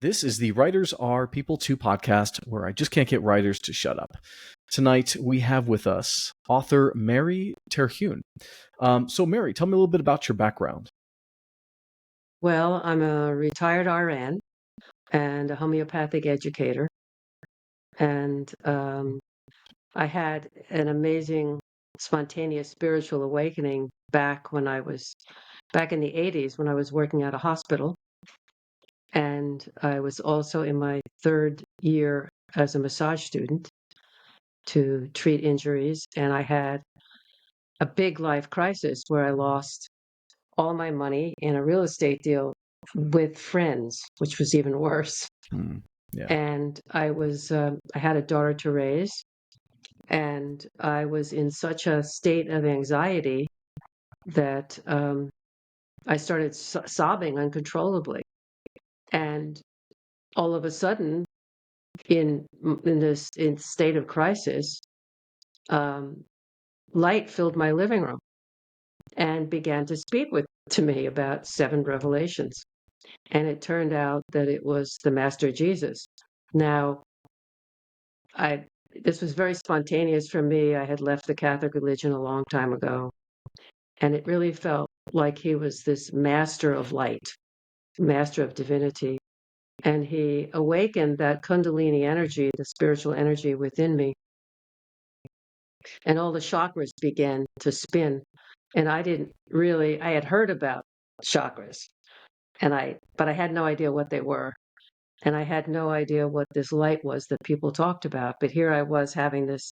This is the Writers Are People Too podcast, where I just can't get writers to shut up. Tonight, we have with us author Mary Terhune. So, Mary, tell me a little bit about your background. Well, I'm a retired RN and a homeopathic educator. And I had an amazing, spontaneous spiritual awakening back in the 80s when I was working at a hospital. And I was also in my third year as a massage student to treat injuries. And I had a big life crisis where I lost all my money in a real estate deal with friends, which was even worse. Yeah. And I had a daughter to raise, and I was in such a state of anxiety that I started sobbing uncontrollably. And all of a sudden, in this state of crisis, light filled my living room and began to speak to me about 7 revelations. And it turned out that it was the Master Jesus. Now, this was very spontaneous for me. I had left the Catholic religion a long time ago, and it really felt like he was this master of light, master of divinity. And he awakened that Kundalini energy, the spiritual energy within me. And all the chakras began to spin. And I had heard about chakras, but I had no idea what they were. And I had no idea what this light was that people talked about. But here I was having this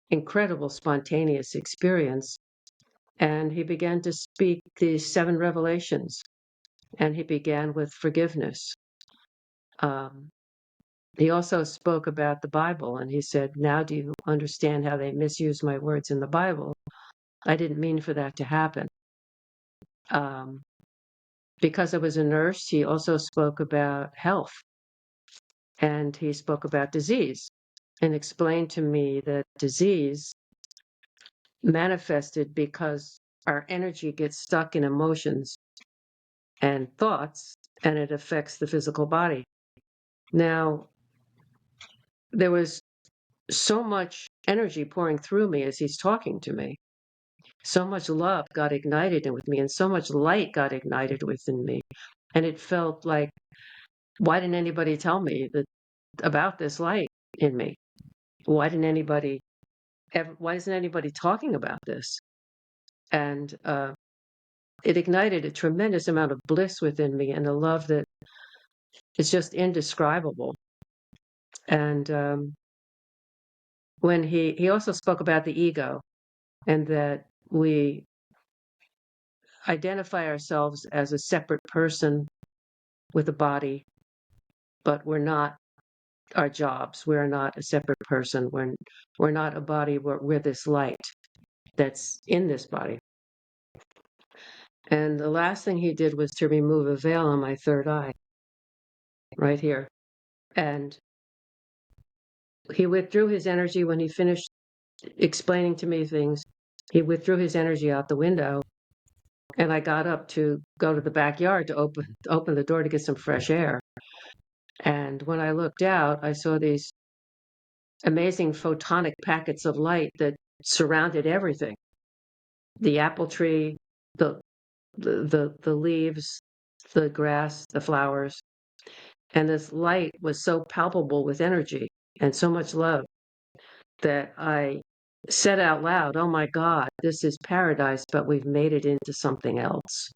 incredible spontaneous experience. And he began to speak these 7 revelations. And he began with forgiveness. He also spoke about the Bible. And he said, now do you understand how they misuse my words in the Bible? I didn't mean for that to happen. Because I was a nurse, he also spoke about health. And he spoke about disease and explained to me that disease manifested because our energy gets stuck in emotions and thoughts, and it affects the physical body. Now, there was so much energy pouring through me as he's talking to me. So much love got ignited with me, and so much light got ignited within me. And it felt like, why didn't anybody tell me about this light in me? Why isn't anybody talking about this? And it ignited a tremendous amount of bliss within me and a love that is just indescribable. And when he also spoke about the ego, and that we identify ourselves as a separate person with a body, but we're not our jobs. We're not a separate person. We're not a body. We're this light that's in this body. And the last thing he did was to remove a veil on my third eye, right here. And he withdrew his energy when he finished explaining to me things. He withdrew his energy out the window, and I got up to go to the backyard to open the door to get some fresh air. And when I looked out, I saw these amazing photonic packets of light that surrounded everything. The apple tree, the leaves, the grass, the flowers. And this light was so palpable with energy and so much love that I said out loud, oh my God, this is paradise, but we've made it into something else.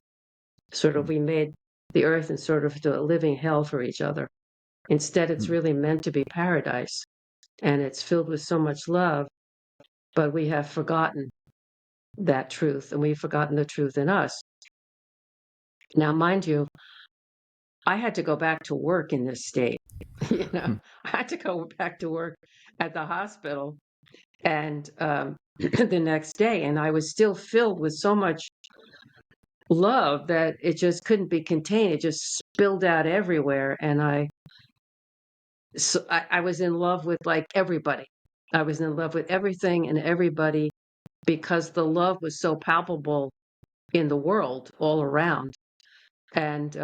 We made the earth and sort of a living hell for each other. Instead, it's really meant to be paradise, and it's filled with so much love, but we have forgotten that truth, and we've forgotten the truth in us. Now, mind you, I had to go back to work in this state. I had to go back to work at the hospital, and the next day, and I was still filled with so much love that it just couldn't be contained. It just spilled out everywhere, and I was in love with everybody. I was in love with everything and everybody because the love was so palpable in the world all around. And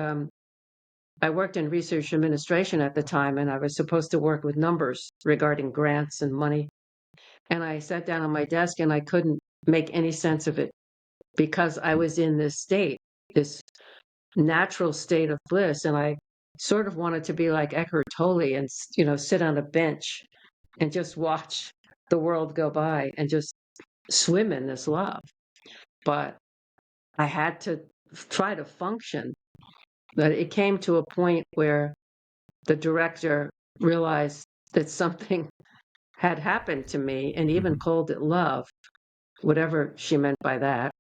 I worked in research administration at the time, and I was supposed to work with numbers regarding grants and money. And I sat down on my desk and I couldn't make any sense of it because I was in this state, this natural state of bliss. And I sort of wanted to be like Eckhart Tolle and, sit on a bench and just watch the world go by and just swim in this love. But I had to try to function. But it came to a point where the director realized that something had happened to me and even called it love, whatever she meant by that.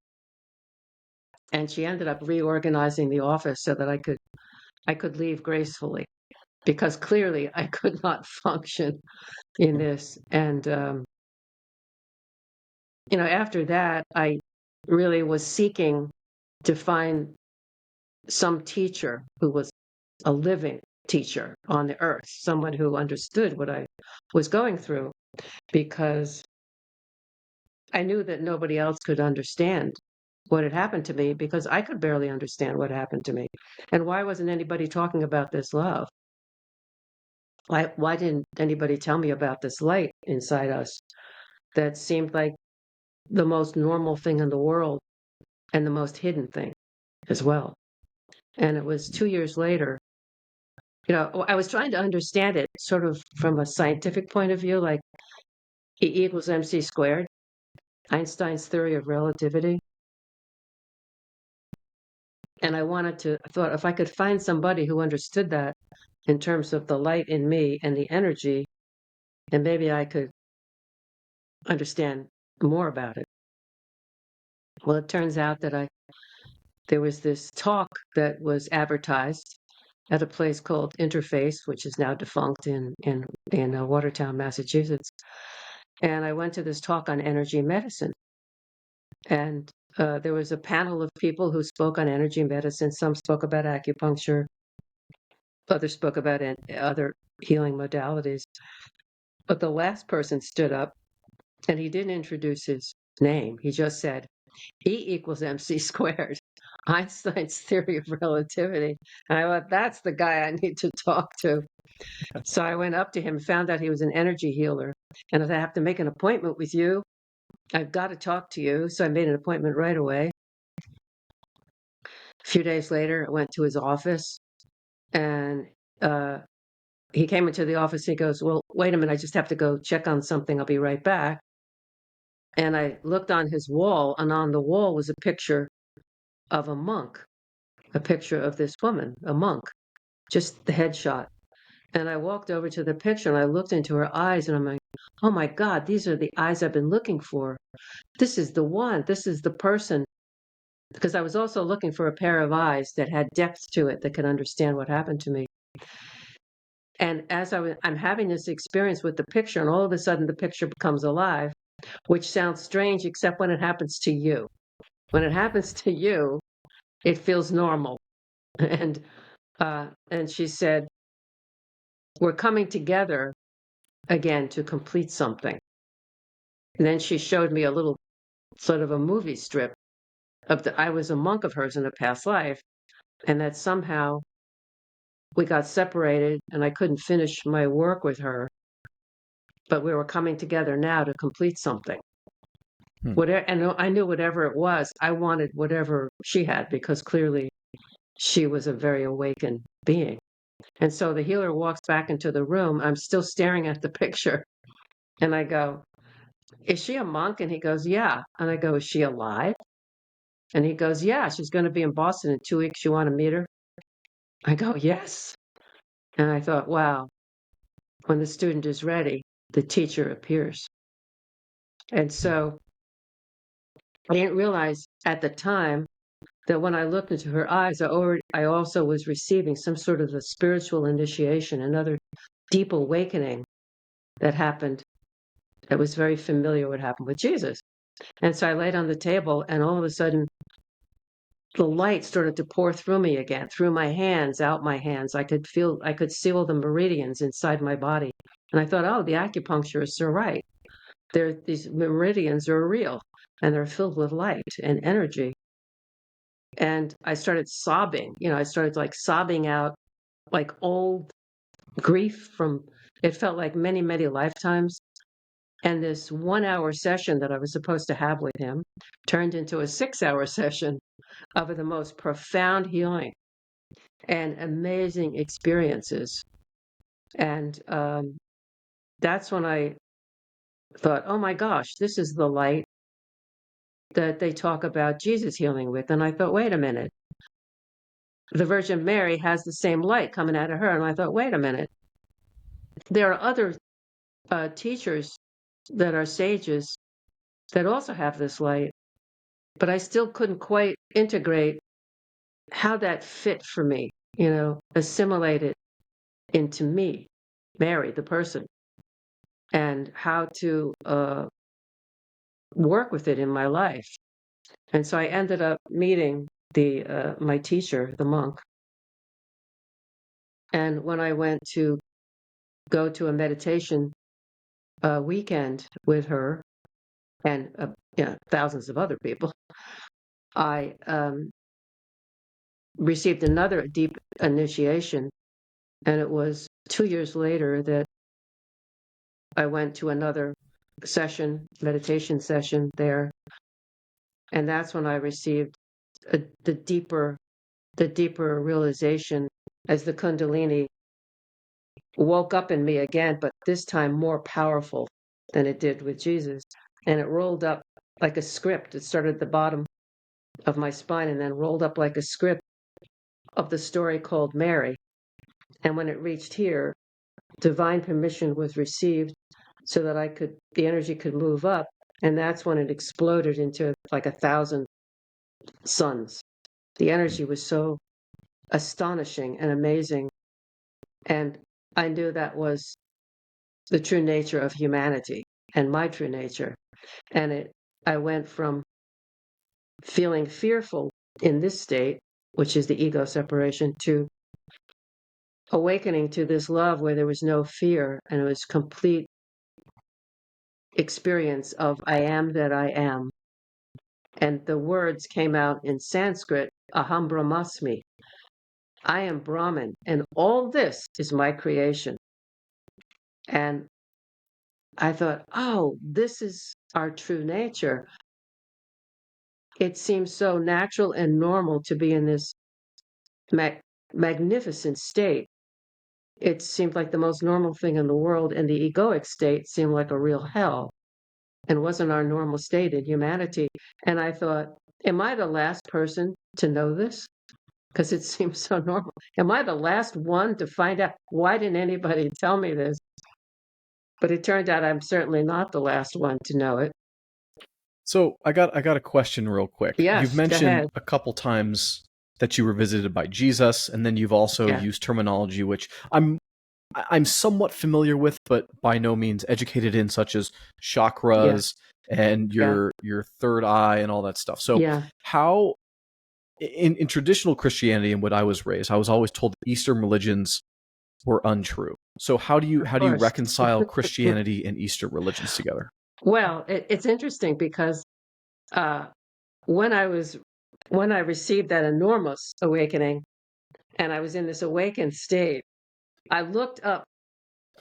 And she ended up reorganizing the office so that I could leave gracefully, because clearly I could not function in this. And after that, I really was seeking to find some teacher who was a living teacher on the earth, someone who understood what I was going through, because I knew that nobody else could understand what had happened to me, because I could barely understand what happened to me. And why wasn't anybody talking about this love? Why didn't anybody tell me about this light inside us that seemed like the most normal thing in the world and the most hidden thing as well? And it was 2 years later, I was trying to understand it sort of from a scientific point of view, like E equals mc squared, Einstein's theory of relativity. And I thought if I could find somebody who understood that in terms of the light in me and the energy, then maybe I could understand more about it. Well, it turns out that there was this talk that was advertised at a place called Interface, which is now defunct in Watertown, Massachusetts. And I went to this talk on energy medicine. And there was a panel of people who spoke on energy medicine. Some spoke about acupuncture. Others spoke about other healing modalities. But the last person stood up, and he didn't introduce his name. He just said, E equals mc squared, Einstein's theory of relativity. And I thought, that's the guy I need to talk to. So I went up to him, found out he was an energy healer. And if I have to make an appointment with you, I've got to talk to you. So I made an appointment right away. A few days later, I went to his office, and he came into the office. He goes, well, wait a minute, I just have to go check on something. I'll be right back. And I looked on his wall, and on the wall was a picture of a monk, a picture of this woman, a monk, just the headshot. And I walked over to the picture and I looked into her eyes, and I'm like, oh my God, these are the eyes I've been looking for. This is the one. This is the person. Because I was also looking for a pair of eyes that had depth to it, that could understand what happened to me. And as I'm having this experience with the picture, and all of a sudden the picture becomes alive, which sounds strange, except when it happens to you. When it happens to you, it feels normal. And she said, we're coming together again to complete something. And then she showed me a little sort of a movie strip I was a monk of hers in a past life, and that somehow we got separated and I couldn't finish my work with her, but we were coming together now to complete something. Whatever, and I knew whatever it was, I wanted whatever she had, because clearly she was a very awakened being. And so the healer walks back into the room. I'm still staring at the picture. And I go, is she a monk? And he goes, yeah. And I go, is she alive? And he goes, yeah, she's going to be in Boston in 2 weeks. You want to meet her? I go, yes. And I thought, wow, when the student is ready, the teacher appears. And so I didn't realize at the time that when I looked into her eyes, I also was receiving some sort of a spiritual initiation, another deep awakening that happened, that was very familiar what happened with Jesus. And so I laid on the table, and all of a sudden, the light started to pour through me again, through my hands, out my hands. I could see all the meridians inside my body. And I thought, oh, the acupuncturists are right. These meridians are real, and they're filled with light and energy. And I started sobbing. I started like sobbing out like old grief from, it felt like many, many lifetimes. And this 1 hour session that I was supposed to have with him turned into a 6 hour session of the most profound healing and amazing experiences. And that's when I thought, oh my gosh, this is the light that they talk about Jesus healing with. And I thought, wait a minute, the Virgin Mary has the same light coming out of her. And I thought, wait a minute, there are other teachers that are sages that also have this light, but I still couldn't quite integrate how that fit for me, assimilate it into me, Mary, the person, and how to work with it in my life. And so I ended up meeting my teacher, the monk. And when I went to go to a meditation weekend with her and thousands of other people, I received another deep initiation. And it was 2 years later that I went to another meditation session there. And that's when I received the deeper realization as the Kundalini woke up in me again, but this time more powerful than it did with Jesus. And it rolled up like a script. It started at the bottom of my spine and then rolled up like a script of the story called Mary. And when it reached here, divine permission was received so that the energy could move up. And that's when it exploded into like 1,000 suns. The energy was so astonishing and amazing. And I knew that was the true nature of humanity and my true nature. And I went from feeling fearful in this state, which is the ego separation, to awakening to this love where there was no fear and it was complete experience of I am that I am. And the words came out in Sanskrit, Aham Brahmasmi. I am Brahman, and all this is my creation. And I thought, oh, this is our true nature. It seems so natural and normal to be in this magnificent state. It seemed like the most normal thing in the world, and the egoic state seemed like a real hell and wasn't our normal state in humanity. And I thought, am I the last person to know this? Because it seems so normal. Am I the last one to find out? Why didn't anybody tell me this? But it turned out I'm certainly not the last one to know it. So I got a question real quick. You've Yes, go mentioned ahead. a couple times that you were visited by Jesus, and then you've also used terminology which I'm somewhat familiar with, but by no means educated in, such as chakras and your third eye and all that stuff. So how in traditional Christianity and what I was raised, I was always told that Eastern religions were untrue. So how do you reconcile Christianity and Eastern religions together? Well, it's interesting because when I received that enormous awakening and I was in this awakened state, I looked up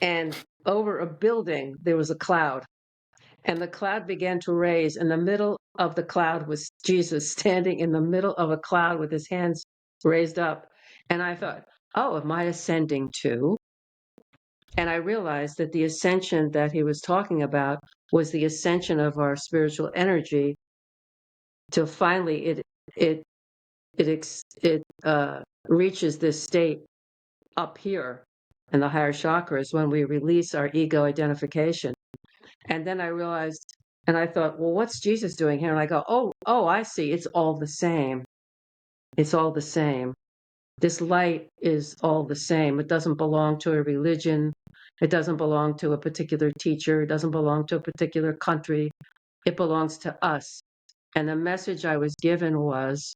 and over a building there was a cloud, and the cloud began to raise. In the middle of the cloud was Jesus standing in the middle of a cloud with his hands raised up. And I thought, oh, am I ascending too? And I realized that the ascension that he was talking about was the ascension of our spiritual energy till finally it reaches this state up here in the higher chakras when we release our ego identification. And then I realized, and I thought, well, what's Jesus doing here? And I go, oh, I see. It's all the same. It's all the same. This light is all the same. It doesn't belong to a religion. It doesn't belong to a particular teacher. It doesn't belong to a particular country. It belongs to us. And the message I was given was,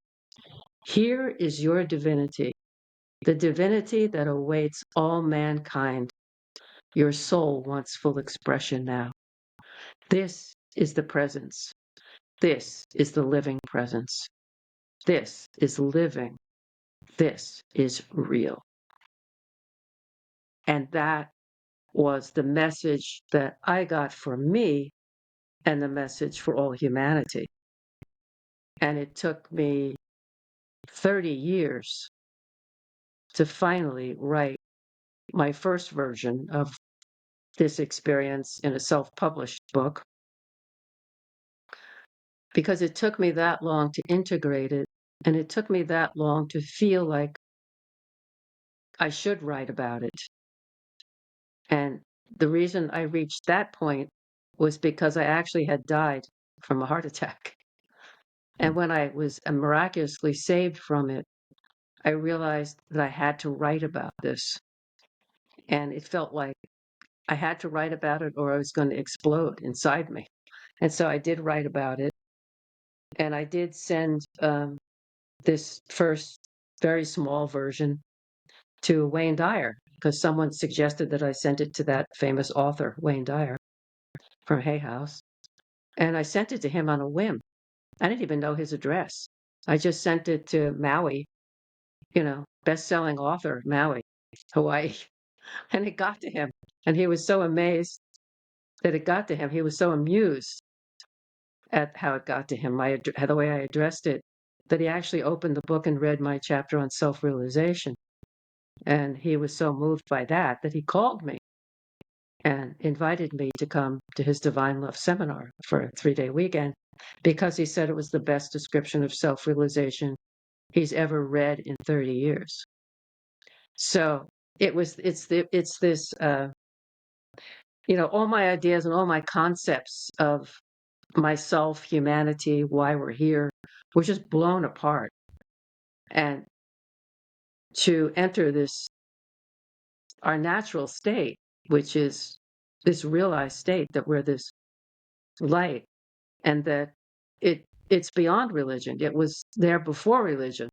here is your divinity, the divinity that awaits all mankind. Your soul wants full expression now. This is the presence. This is the living presence. This is living. This is real. And that was the message that I got for me and the message for all humanity. And it took me 30 years to finally write my first version of this experience in a self-published book, because it took me that long to integrate it, and it took me that long to feel like I should write about it. And the reason I reached that point was because I actually had died from a heart attack. And when I was miraculously saved from it, I realized that I had to write about this. And it felt like I had to write about it or I was going to explode inside me. And so I did write about it. And I did send this first very small version to Wayne Dyer, because someone suggested that I sent it to that famous author, Wayne Dyer, from Hay House. And I sent it to him on a whim. I didn't even know his address. I just sent it to Maui, best-selling author, Maui, Hawaii. And it got to him. And he was so amazed that it got to him. He was so amused at how it got to him, the way I addressed it, that he actually opened the book and read my chapter on self-realization. And he was so moved by that he called me and invited me to come to his Divine Love seminar for a 3-day weekend, because he said it was the best description of self-realization he's ever read in 30 years. So it's this, all my ideas and all my concepts of myself, humanity, why we're here, were just blown apart. And to enter our natural state, which is this realized state that we're this light, and that it's beyond religion. It was there before religion,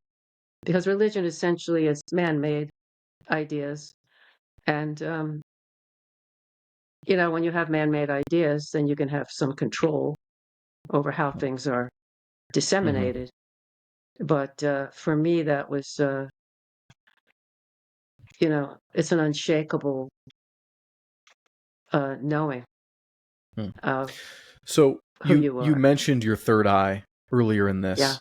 because religion essentially is man-made ideas. And, when you have man-made ideas, then you can have some control over how things are disseminated. But for me, that was, it's an unshakable knowing of So who you you are. mentioned your third eye earlier in this, Yeah.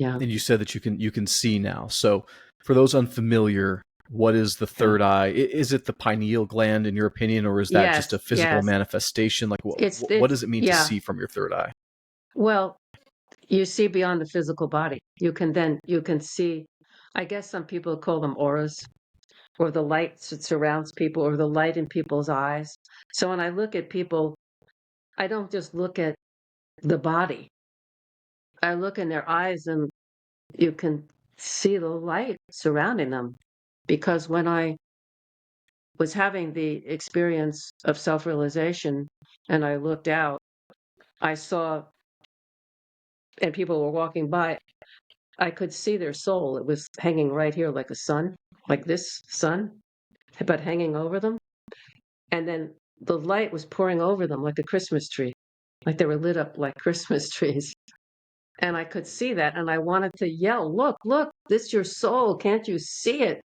and you said that you can see now. So for those unfamiliar, what is the third eye? Is it the pineal gland, in your opinion, or is that just a Yes, physical yes. manifestation? Like what does it mean to Yeah. see from your third eye? Well, you see beyond the physical body. You can see, I guess some people call them auras, or the light that surrounds people, or the light in people's eyes. So when I look at people, I don't just look at the body. I look in their eyes, and you can see the light surrounding them. Because when I was having the experience of self-realization and I looked out, I saw, and people were walking by, I could see their soul. It was hanging right here like a sun, like this sun, but hanging over them. And then the light was pouring over them like a Christmas tree, like they were lit up like Christmas trees. And I could see that. And I wanted to yell, look, this is your soul. Can't you see it?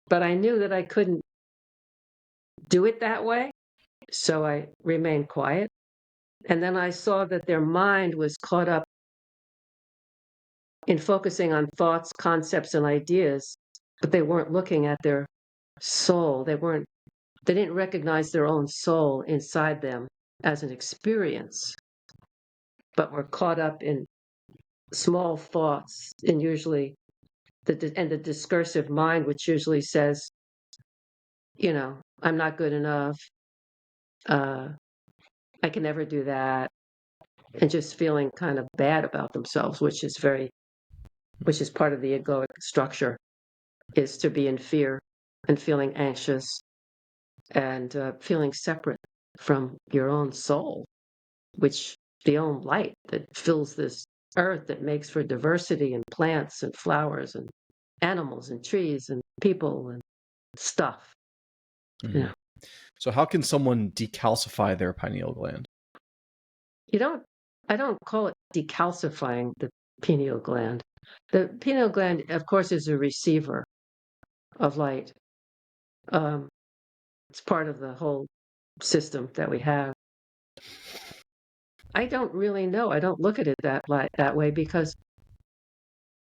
But I knew that I couldn't do it that way. So I remained quiet. And then I saw that their mind was caught up in focusing on thoughts, concepts, and ideas, but they weren't looking at their soul. They didn't recognize their own soul inside them as an experience, but were caught up in small thoughts, and usually the discursive mind, which usually says, I'm not good enough, I can never do that, and just feeling kind of bad about themselves, which is part of the egoic structure, is to be in fear and feeling anxious and feeling separate from your own soul, which the own light that fills this earth, that makes for diversity and plants and flowers and animals and trees and people and stuff. Mm-hmm. Yeah. So how can someone decalcify their pineal gland? I don't call it decalcifying the pineal gland. The pineal gland, of course, is a receiver of light. It's part of the whole system that we have. I don't really know. I don't look at it that way because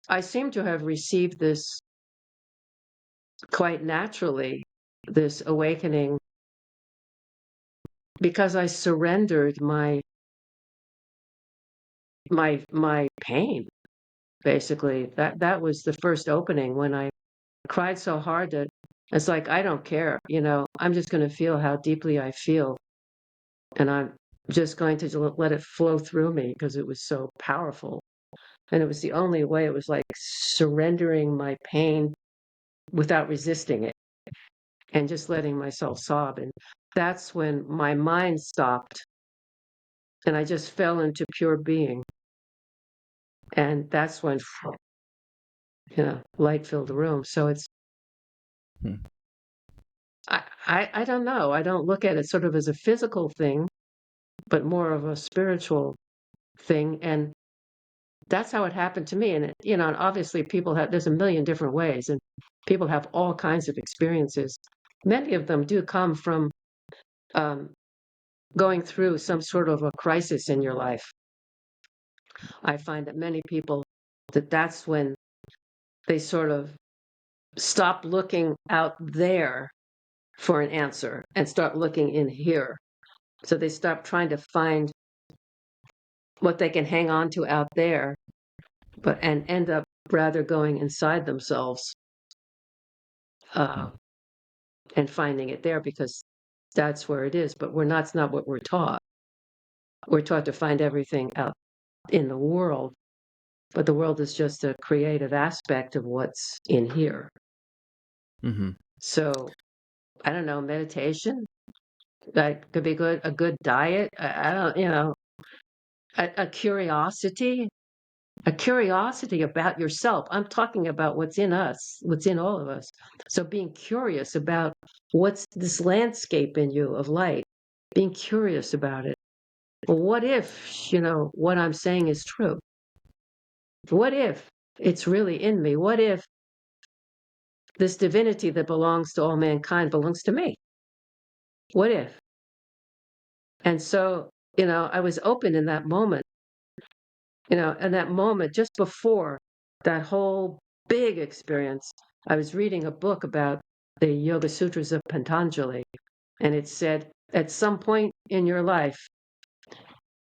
I seem to have received this quite naturally, this awakening, because I surrendered my pain. Basically, that was the first opening when I cried so hard that it's like, I don't care, I'm just going to feel how deeply I feel, and I'm just going to let it flow through me because it was so powerful. And it was the only way. It was like surrendering my pain without resisting it and just letting myself sob. And that's when my mind stopped and I just fell into pure being. And that's when, light filled the room. So it's, I don't know. I don't look at it sort of as a physical thing, but more of a spiritual thing. And that's how it happened to me. And, and obviously there's a million different ways, and people have all kinds of experiences. Many of them do come from going through some sort of a crisis in your life. I find that many people, that's when they sort of stop looking out there for an answer and start looking in here. So they stop trying to find what they can hang on to out there, and end up rather going inside themselves and finding it there, because that's where it is. But that's not what we're taught. We're taught to find everything out in the world, but the world is just a creative aspect of what's in here. Mm-hmm. So, I don't know, meditation, that could be good. A good diet, I don't, a curiosity about yourself. I'm talking about what's in us, what's in all of us. So being curious about what's this landscape in you of light, being curious about it. Well, what if, what I'm saying is true? What if it's really in me? What if this divinity that belongs to all mankind belongs to me? What if? And so, I was open in that moment, in that moment just before that whole big experience. I was reading a book about the Yoga Sutras of Patanjali, and it said, at some point in your life,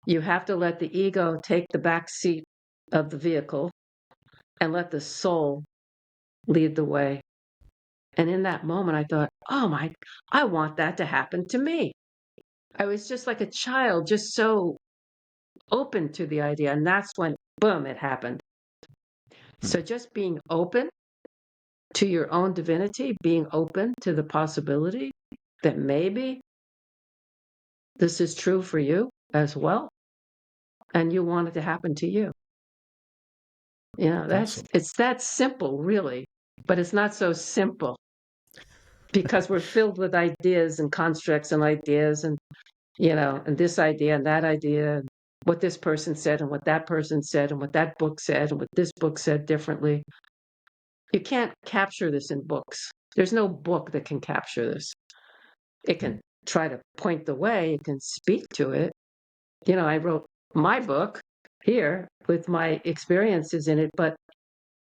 you have to let the ego take the back seat of the vehicle and let the soul lead the way. And in that moment, I thought, I want that to happen to me. I was just like a child, just so open to the idea. And that's when, boom, it happened. So just being open to your own divinity, being open to the possibility that maybe this is true for you as well, and you want it to happen to you. Awesome. It's that simple, really, but it's not so simple because we're filled with ideas and constructs and ideas and, and this idea and that idea, and what this person said and what that person said and what that book said and what this book said differently. You can't capture this in books. There's no book that can capture this. It can try to point the way, it can speak to it. I wrote my book here with my experiences in it, but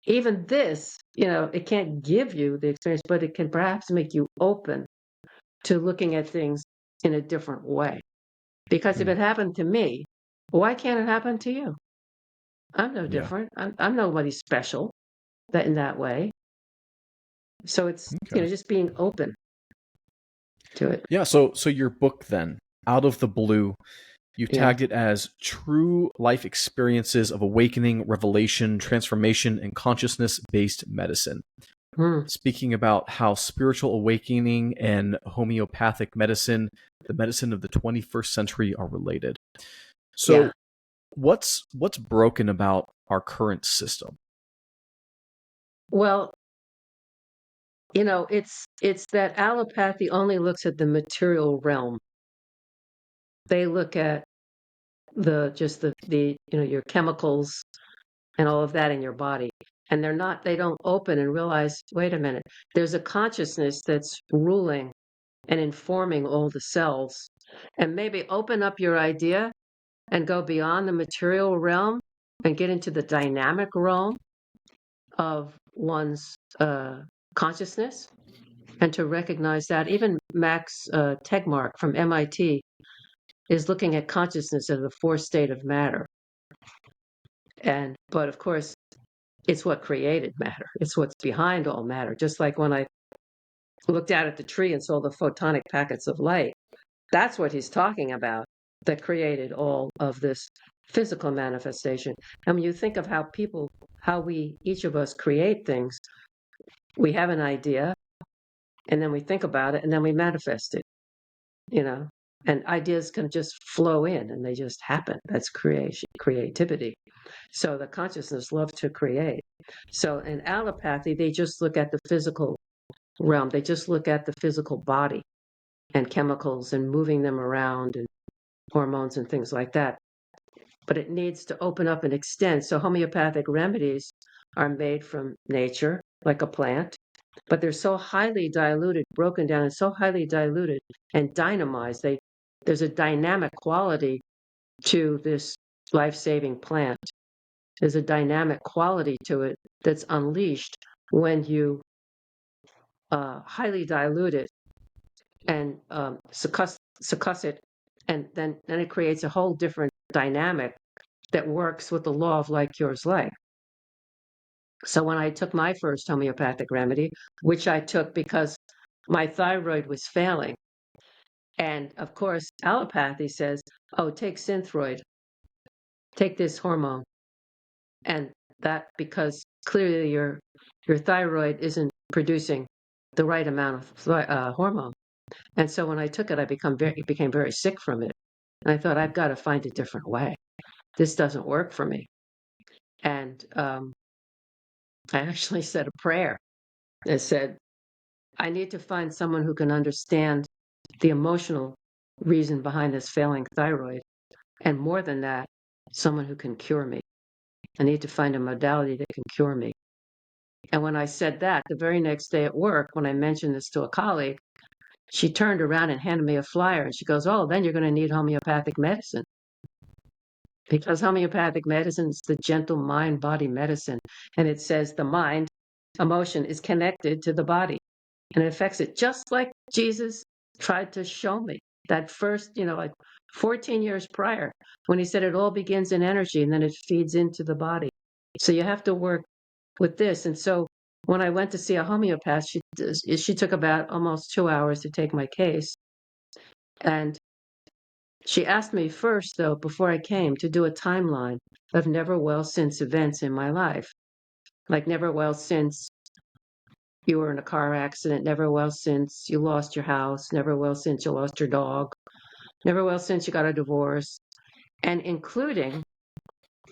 even this, it can't give you the experience, but it can perhaps make you open to looking at things in a different way. Because if it happened to me, why can't it happen to you? I'm no different. I'm nobody special in that way. So it's, just being open to it. Yeah. So your book then, Out of the Blue, you tagged it as True Life Experiences of Awakening, Revelation, Transformation, and Consciousness-Based Medicine. Speaking about how spiritual awakening and homeopathic medicine, the medicine of the 21st century, are related. So what's broken about our current system? Well, it's that allopathy only looks at the material realm. They look at your chemicals and all of that in your body. And they don't open and realize, wait a minute, there's a consciousness that's ruling and informing all the cells, and maybe open up your idea and go beyond the material realm and get into the dynamic realm of one's consciousness, and to recognize that. Even Max Tegmark from MIT is looking at consciousness as the fourth state of matter. But of course, it's what created matter. It's what's behind all matter. Just like when I looked out at the tree and saw the photonic packets of light, that's what he's talking about, that created all of this physical manifestation. And when you think of how we, each of us create things, we have an idea, and then we think about it, and then we manifest it, and ideas can just flow in and they just happen. That's creativity. So the consciousness loves to create. So in allopathy, they just look at the physical realm. They just look at the physical body and chemicals and moving them around and hormones and things like that. But it needs to open up and extend. So homeopathic remedies are made from nature, like a plant, but they're so highly diluted, broken down, and so highly diluted and dynamized. There's a dynamic quality to this life-saving plant. There's a dynamic quality to it that's unleashed when you highly dilute it and succuss it, and then it creates a whole different dynamic that works with the law of like, yours, like. So when I took my first homeopathic remedy, which I took because my thyroid was failing, and of course, allopathy says, oh, take Synthroid, take this hormone. And that because clearly your thyroid isn't producing the right amount of hormone. And so when I took it, I became very sick from it. And I thought, I've got to find a different way. This doesn't work for me. And I actually said a prayer that said, I need to find someone who can understand the emotional reason behind this failing thyroid. And more than that, someone who can cure me. I need to find a modality that can cure me. And when I said that, the very next day at work, when I mentioned this to a colleague, she turned around and handed me a flyer, and she goes, oh, then you're going to need homeopathic medicine. Because homeopathic medicine is the gentle mind-body medicine. And it says the mind, emotion, is connected to the body. And it affects it, just like Jesus tried to show me that first, like 14 years prior, when he said it all begins in energy and then it feeds into the body. So you have to work with this. And so when I went to see a homeopath, she took about almost 2 hours to take my case. And she asked me first, though, before I came, to do a timeline of never well since events in my life. Like never well since you were in a car accident, never well since you lost your house, never well since you lost your dog, never well since you got a divorce, and including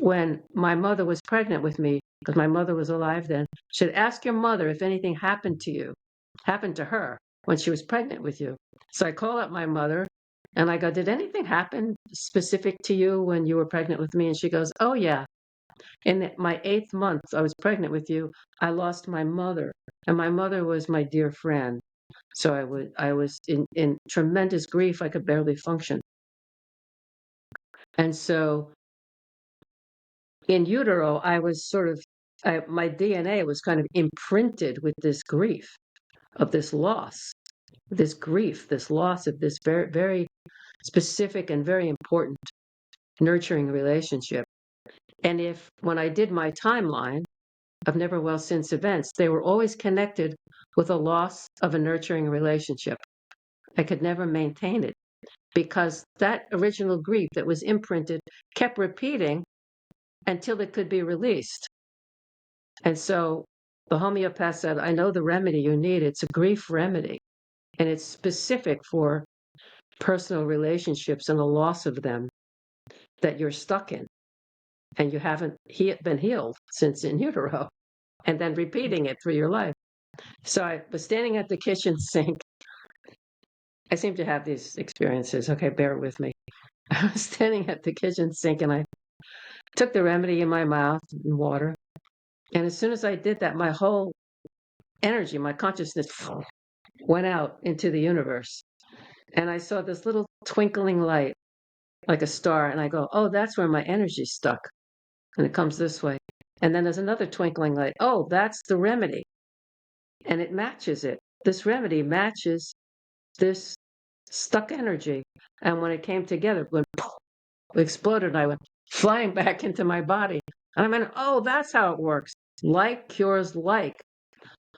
when my mother was pregnant with me, because my mother was alive then. She'd ask your mother if anything happened to her when she was pregnant with you. So I call up my mother and I go, did anything happen specific to you when you were pregnant with me? And she goes, oh yeah. In my 8th month, I was pregnant with you. I lost my mother, and my mother was my dear friend. So I was in tremendous grief. I could barely function. And so in utero, I was my DNA was kind of imprinted with this grief of this loss, this grief, this loss of this very, very specific and very important nurturing relationship. And when I did my timeline of never well since events, they were always connected with a loss of a nurturing relationship. I could never maintain it because that original grief that was imprinted kept repeating until it could be released. And so the homeopath said, I know the remedy you need. It's a grief remedy, and it's specific for personal relationships and the loss of them that you're stuck in, and you haven't been healed since in utero, and then repeating it through your life. So I was standing at the kitchen sink. I seem to have these experiences. Okay, bear with me. I was standing at the kitchen sink, and I took the remedy in my mouth and water. And as soon as I did that, my whole energy, my consciousness went out into the universe. And I saw this little twinkling light, like a star. And I go, oh, that's where my energy's stuck. And it comes this way. And then there's another twinkling light. Oh, that's the remedy. And it matches it. This remedy matches this stuck energy. And when it came together, it went, poof, it exploded. And I went flying back into my body. And I went, oh, that's how it works. Like cures like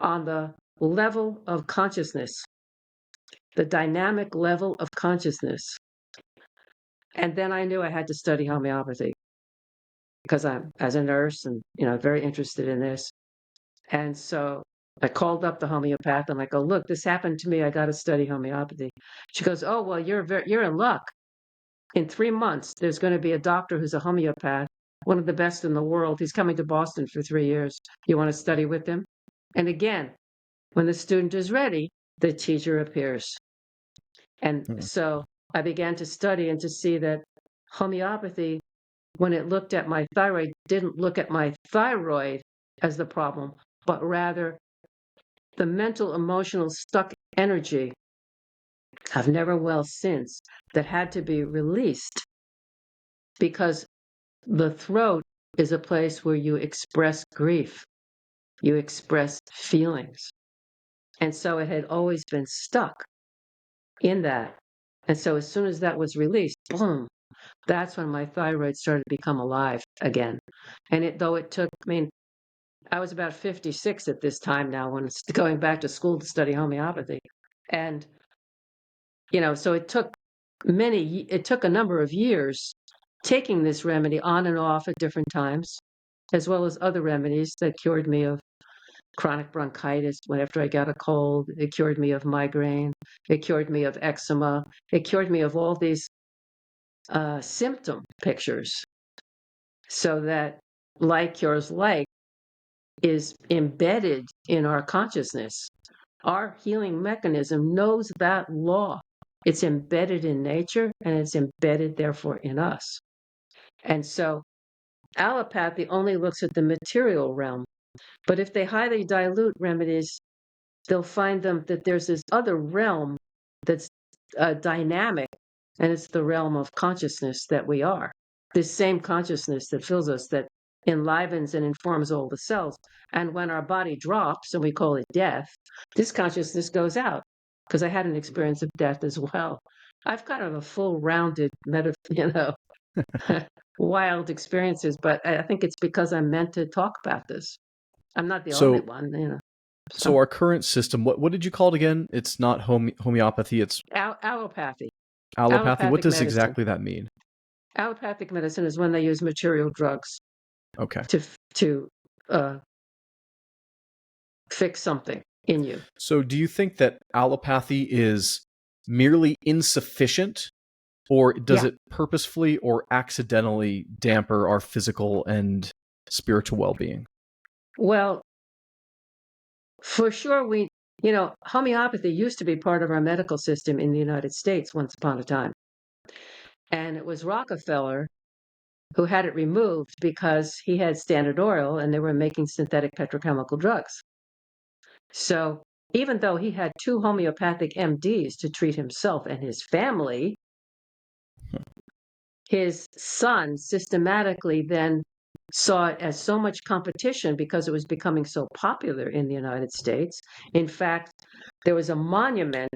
on the level of consciousness, the dynamic level of consciousness. And then I knew I had to study homeopathy because I'm, as a nurse, and very interested in this. And so I called up the homeopath and I go, look, this happened to me. I got to study homeopathy. She goes, oh, well, you're in luck. In 3 months, there's going to be a doctor who's a homeopath, one of the best in the world. He's coming to Boston for 3 years. You want to study with him? And again, when the student is ready, the teacher appears. And so I began to study and to see that homeopathy, when it looked at my thyroid, didn't look at my thyroid as the problem, but rather the mental, emotional, stuck energy I've never well since that had to be released, because the throat is a place where you express grief, you express feelings. And so it had always been stuck in that. And so as soon as that was released, boom, that's when my thyroid started to become alive again. And though it took, I was about 56 at this time now when it's going back to school to study homeopathy. And, so it took a number of years taking this remedy on and off at different times, as well as other remedies that cured me of chronic bronchitis whenever I got a cold. It cured me of migraine. It cured me of eczema. It cured me of all these symptom pictures, so that like cures like is embedded in our consciousness. Our healing mechanism knows that law. It's embedded in nature, and it's embedded, therefore, in us. And so allopathy only looks at the material realm. But if they highly dilute remedies, they'll find that there's this other realm that's dynamic, and it's the realm of consciousness that we are. This same consciousness that fills us, that enlivens and informs all the cells. And when our body drops, and we call it death, this consciousness goes out. Because I had an experience of death as well. I've kind of a full rounded wild experiences, but I think it's because I'm meant to talk about this. I'm not the only one, So our current system, what did you call it again? It's not homeopathy, it's allopathy. allopathy. What does medicine. exactly that mean? Allopathic medicine is when they use material drugs. Okay. To fix something in you. So do you think that allopathy is merely insufficient, or does it purposefully or accidentally damper our physical and spiritual well-being? Well, for sure, homeopathy used to be part of our medical system in the United States once upon a time. And it was Rockefeller who had it removed because he had Standard Oil and they were making synthetic petrochemical drugs. So even though he had 2 homeopathic MDs to treat himself and his family, his son systematically then saw it as so much competition because it was becoming so popular in the United States. In fact, there was a monument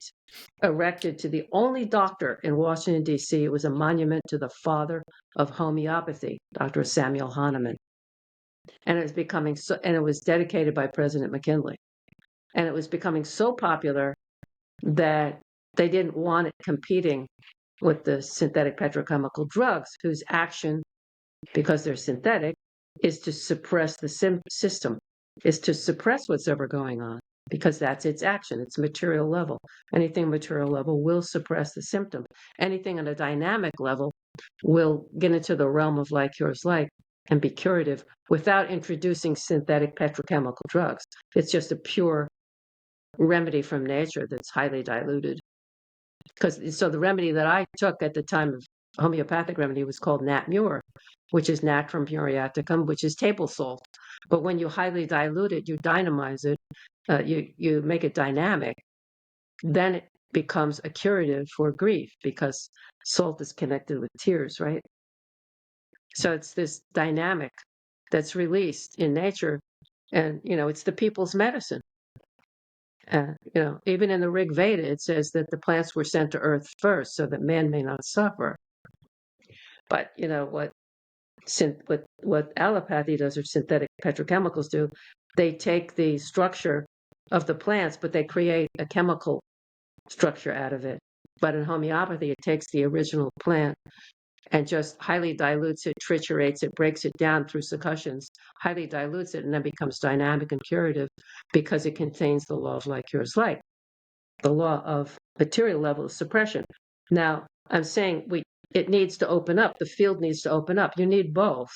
erected to the only doctor in Washington, D.C. It was a monument to the father of homeopathy, Dr. Samuel Hahnemann. And it was dedicated by President McKinley. And it was becoming so popular that they didn't want it competing with the synthetic petrochemical drugs, whose action, because they're synthetic, is to suppress the system, is to suppress what's ever going on, because that's its action. It's material level. Anything material level will suppress the symptom. Anything on a dynamic level will get into the realm of like cures like and be curative without introducing synthetic petrochemical drugs. It's just a pure remedy from nature that's highly diluted. So the remedy that I took at the time of homeopathic remedy was called Nat Mure, which is Natrum muriaticum, which is table salt. But when you highly dilute it, you dynamize it, you make it dynamic, then it becomes a curative for grief, because salt is connected with tears, right? So it's this dynamic that's released in nature, and it's the people's medicine. Even in the Rig Veda, it says that the plants were sent to earth first so that man may not suffer. But what allopathy does, or synthetic petrochemicals do, they take the structure of the plants, but they create a chemical structure out of it. But in homeopathy, it takes the original plant and just highly dilutes it, triturates it, breaks it down through succussions, highly dilutes it, and then becomes dynamic and curative, because it contains the law of like cures like, the law of material level of suppression. Now, I'm saying it needs to open up. The field needs to open up. You need both.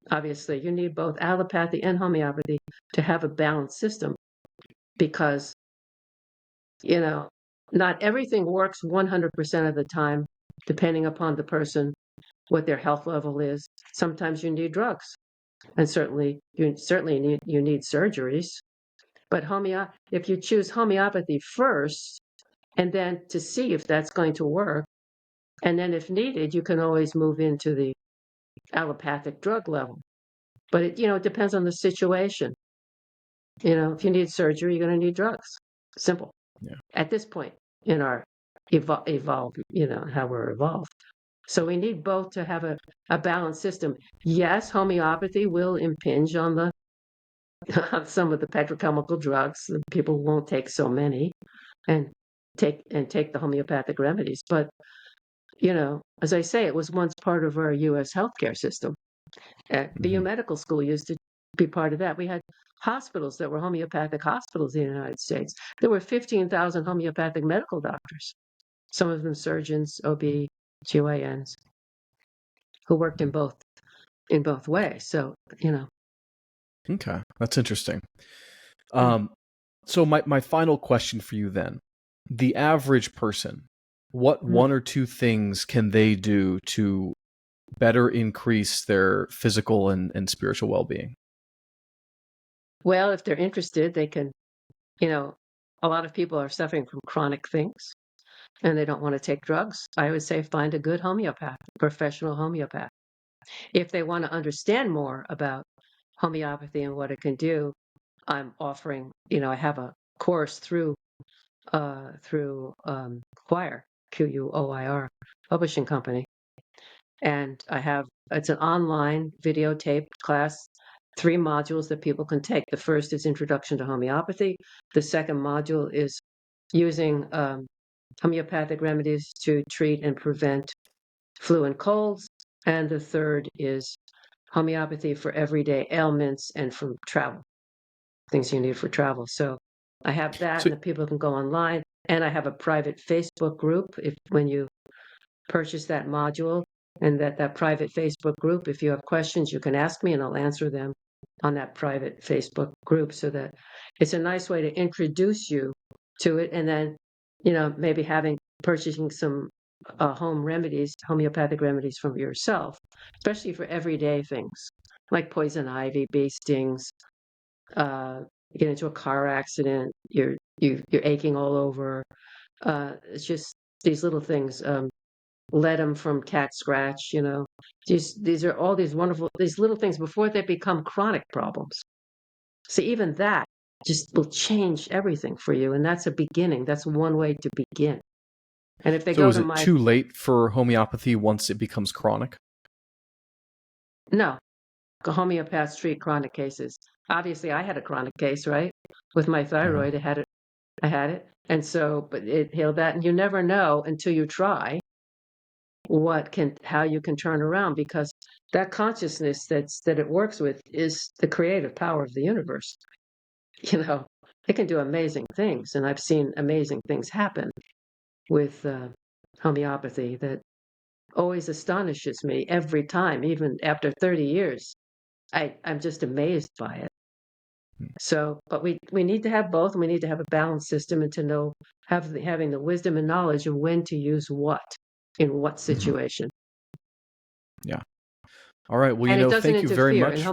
Obviously, you need both allopathy and homeopathy to have a balanced system, because, not everything works 100% of the time, depending upon the person, what their health level is. Sometimes you need drugs, and certainly you need surgeries. But if you choose homeopathy first, and then to see if that's going to work, and then if needed, you can always move into the allopathic drug level. But it depends on the situation. If you need surgery, you're going to need drugs. Simple. Yeah. At this point in our evolve, how we're evolved. So we need both to have a balanced system. Yes, homeopathy will impinge on some of the petrochemical drugs. People won't take so many, and take the homeopathic remedies. But as I say, it was once part of our U.S. healthcare system. BU Medical School used to be part of that. We had hospitals that were homeopathic hospitals in the United States. There were 15,000 homeopathic medical doctors, some of them surgeons, OB, GYNs, who worked in both ways. So, Okay, that's interesting. So my final question for you then: the average person, what one or two things can they do to better increase their physical and spiritual well-being? Well, if they're interested, they can, a lot of people are suffering from chronic things, and they don't want to take drugs. I would say find a good homeopath, professional homeopath. If they want to understand more about homeopathy and what it can do, I'm offering, I have a course through Quoir, Quoir publishing company. And it's an online videotaped class, 3 modules that people can take. The first is Introduction to Homeopathy. The second module is using homeopathic remedies to treat and prevent flu and colds. And the third is homeopathy for everyday ailments and for travel, things you need for travel. So I have that, and the people can go online. And I have a private Facebook group when you purchase that module, and that private Facebook group, if you have questions, you can ask me and I'll answer them on that private Facebook group. So that it's a nice way to introduce you to it. And then, maybe purchasing some homeopathic remedies from yourself, especially for everyday things like poison ivy, bee stings. You get into a car accident, you're aching all over. It's just these little things. Let them from cat scratch, these are all these little things before they become chronic problems. So even that just will change everything for you. And that's a beginning. That's one way to begin. And if they go to too late for homeopathy once it becomes chronic? No, homeopaths treat chronic cases. Obviously I had a chronic case, right? With my thyroid, I had it. And so, but it healed that. And you never know until you try how you can turn around, because that consciousness that it works with is the creative power of the universe. It can do amazing things, and I've seen amazing things happen with homeopathy that always astonishes me every time, even after 30 years. I'm just amazed by it. So, but we need to have both, and we need to have a balanced system, and to know, having the wisdom and knowledge of when to use what in what situation. Yeah. All right. Well, and it doesn't thank you very much.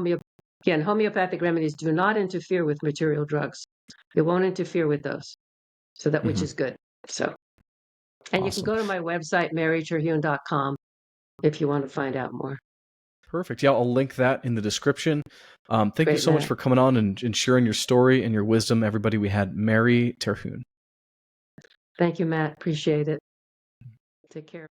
And homeopathic remedies do not interfere with material drugs. It won't interfere with those. So that, which is good. So, and you can go to my website, maryterhune.com, if you want to find out more. Perfect. Yeah, I'll link that in the description. Thank you so much for coming on and sharing your story and your wisdom. Everybody, we had Mary Terhune. Thank you, Matt. Appreciate it. Take care.